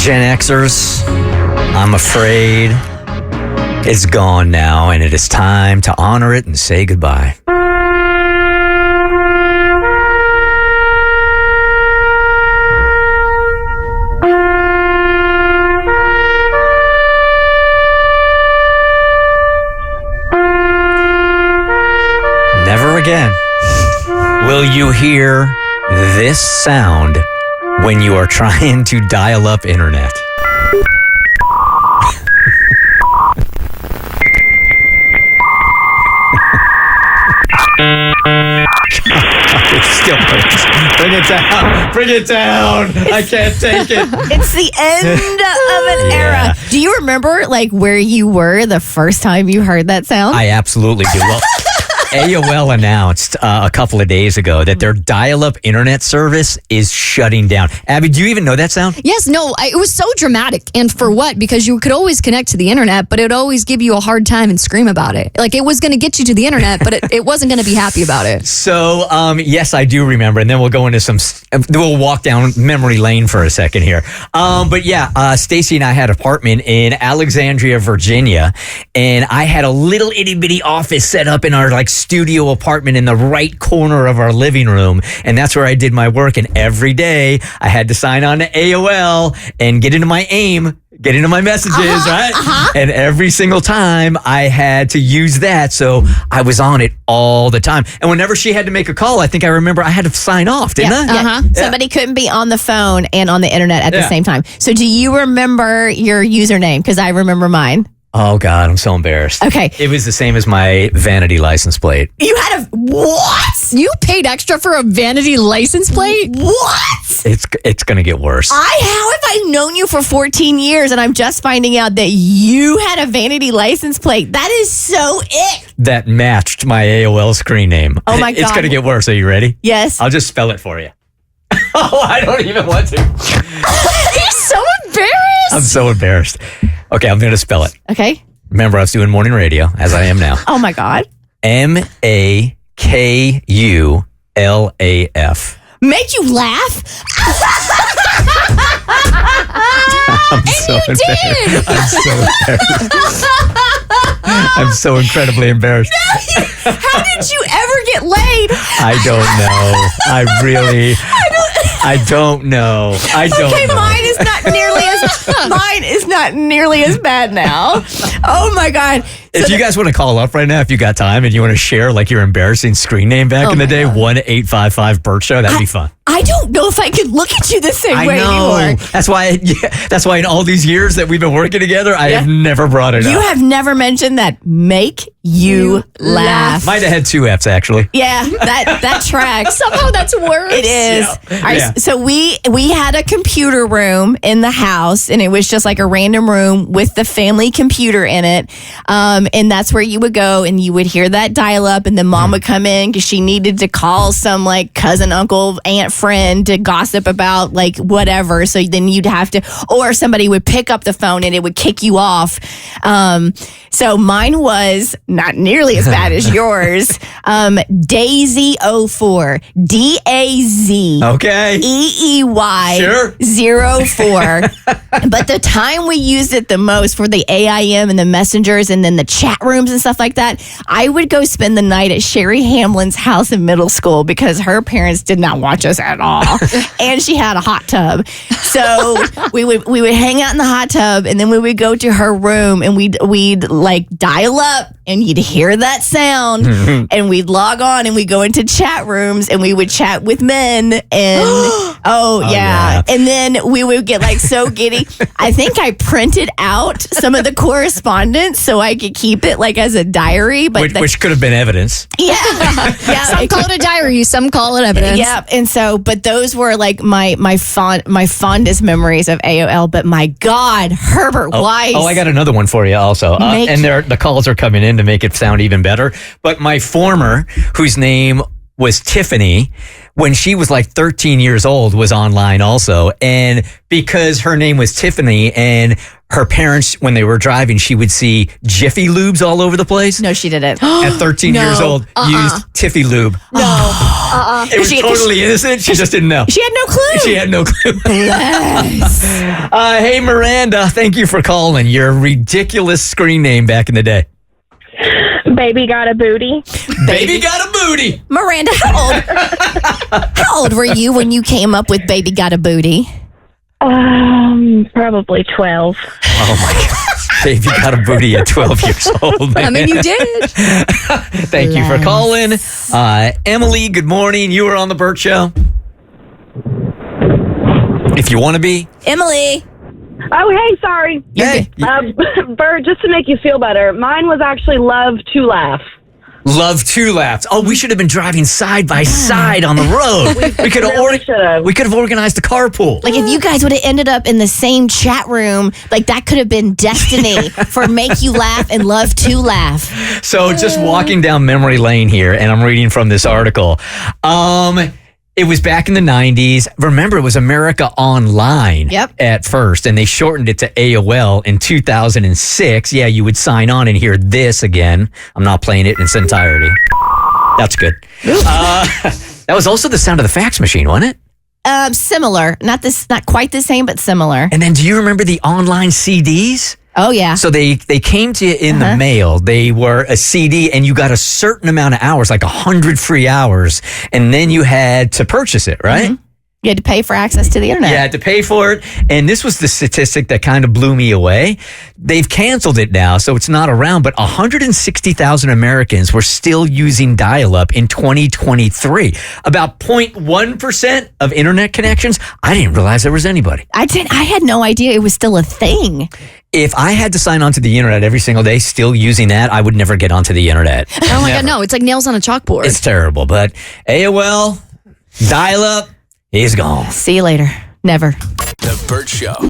Gen Xers, I'm afraid it's gone now, and it is time to honor it and say goodbye. Never again will you hear this sound when you are trying to dial up internet. It still hurts. Bring it down. Bring it down. I can't take it. It's the end of an era. Do you remember where you were the first time you heard that sound? I absolutely do. Well, AOL announced a couple of days ago that their dial-up internet service is shutting down. Abby, do you even know that sound? Yes, no, it was so dramatic. And for what? Because you could always connect to the internet, but it would always give you a hard time and scream about it. It was going to get you to the internet, but it wasn't going to be happy about it. So, yes, I do remember. And then we'll go into we'll walk down memory lane for a second here. But yeah, Stacy and I had an apartment in Alexandria, Virginia. And I had a little itty bitty office set up in our studio apartment in the right corner of our living room. And that's where I did my work. And every day I had to sign on to AOL and get into my AIM, get into my messages, right? And every single time I had to use that. So I was on it all the time. And whenever she had to make a call, I think I remember I had to sign off, didn't I? Yeah. Somebody couldn't be on the phone and on the internet at the same time. So do you remember your username? Because I remember mine. Oh, God, I'm so embarrassed. Okay. It was the same as my vanity license plate. You had what? You paid extra for a vanity license plate? What? It's going to get worse. How have I known you for 14 years and I'm just finding out that you had a vanity license plate? That is so ick. That matched my AOL screen name. Oh, my God. It's going to get worse. Are you ready? Yes. I'll just spell it for you. Oh, I don't even want to. He's so embarrassed. I'm so embarrassed. Okay, I'm going to spell it. Okay. Remember, I was doing morning radio, as I am now. Oh, my God. MAKULAF. Make you laugh? I'm so embarrassed. I'm so embarrassed. I'm so incredibly embarrassed. How did you ever get laid? I don't know. I don't know. Okay, mine is not nearly as bad now. Oh my God. If you guys want to call up right now, if you got time and you want to share your embarrassing screen name back in the day, 1-855-BERT show, that'd be fun. I don't know if I could look at you the same way anymore. That's why in all these years that we've been working together, I have never brought it up. You have never mentioned that. Make you laugh. Might have had 2 F's, actually. Yeah, that tracks. Somehow that's worse. It is. Yeah. All right, so we had a computer room in the house, and it was just a random room with the family computer in it. And that's where you would go, and you would hear that dial-up, and then Mom would come in because she needed to call some cousin, uncle, aunt, friend to gossip about whatever. So then you'd have to, or somebody would pick up the phone and it would kick you off. So mine was not nearly as bad as yours. Daisy04, DAZ. Okay. EEY. Sure. 04. But the time we used it the most for the AIM and the messengers and then the chat rooms and stuff like that, I would go spend the night at Sherry Hamlin's house in middle school because her parents did not watch us at all. And she had a hot tub. So we would hang out in the hot tub, and then we would go to her room, and we'd dial up, and you'd hear that sound, and we'd log on, and we'd go into chat rooms, and we would chat with men, and oh yeah. And then we would get so giddy. I think I printed out some of the correspondence so I could keep it as a diary, but which could have been evidence. Yeah. Some call it a diary, some call it evidence. Yeah, and so, but those were my fondest memories of AOL. But my God, Herbert Weiss. Oh, I got another one for you also. And the calls are coming in to make it sound even better. But my former, whose name was Tiffany. When she was like 13 years old, was online also. And because her name was Tiffany and her parents, when they were driving, she would see Jiffy Lubes all over the place. No, she didn't. At 13 years old, used Tiffy Lube. No. It was totally innocent. She just didn't know. She had no clue. She had no clue. Bless. Hey, Miranda, thank you for calling. Your ridiculous screen name back in the day. Baby got a booty. Baby got a booty. Miranda, how old were you when you came up with Baby Got a Booty? Probably 12. Oh my God. Baby got a booty at 12 years old. Man. I mean, you did. Thank you for calling. Emily, good morning. You were on the Bert Show. If you want to be. Emily. Oh, hey, sorry. Hey. Bert, just to make you feel better, mine was actually Love to Laugh. Love to laugh. Oh, we should have been driving side by side on the road. we could have we could have organized a carpool. Like if you guys would have ended up in the same chat room, like that could have been destiny for Make You Laugh and Love to Laugh. So just walking down memory lane here, and I'm reading from this article. It was back in the 90s. Remember, it was America Online at first, and they shortened it to AOL in 2006. Yeah, you would sign on and hear this again. I'm not playing it in its entirety. That's good. That was also the sound of the fax machine, wasn't it? Similar. Not quite the same, but similar. And then do you remember the online CDs? Oh, yeah. So they came to you in the mail. They were a CD, and you got a certain amount of hours, like 100 free hours, and then you had to purchase it, right? Mm-hmm. You had to pay for access to the internet. You had to pay for it, and this was the statistic that kind of blew me away. They've canceled it now, so it's not around, but 160,000 Americans were still using dial-up in 2023. About 0.1% of internet connections. I didn't realize there was anybody. I had no idea it was still a thing. If I had to sign on to the internet every single day, still using that, I would never get onto the internet. Oh my God, no. It's like nails on a chalkboard. It's terrible, but AOL, dial-up, is gone. See you later. Never. The Bert Show.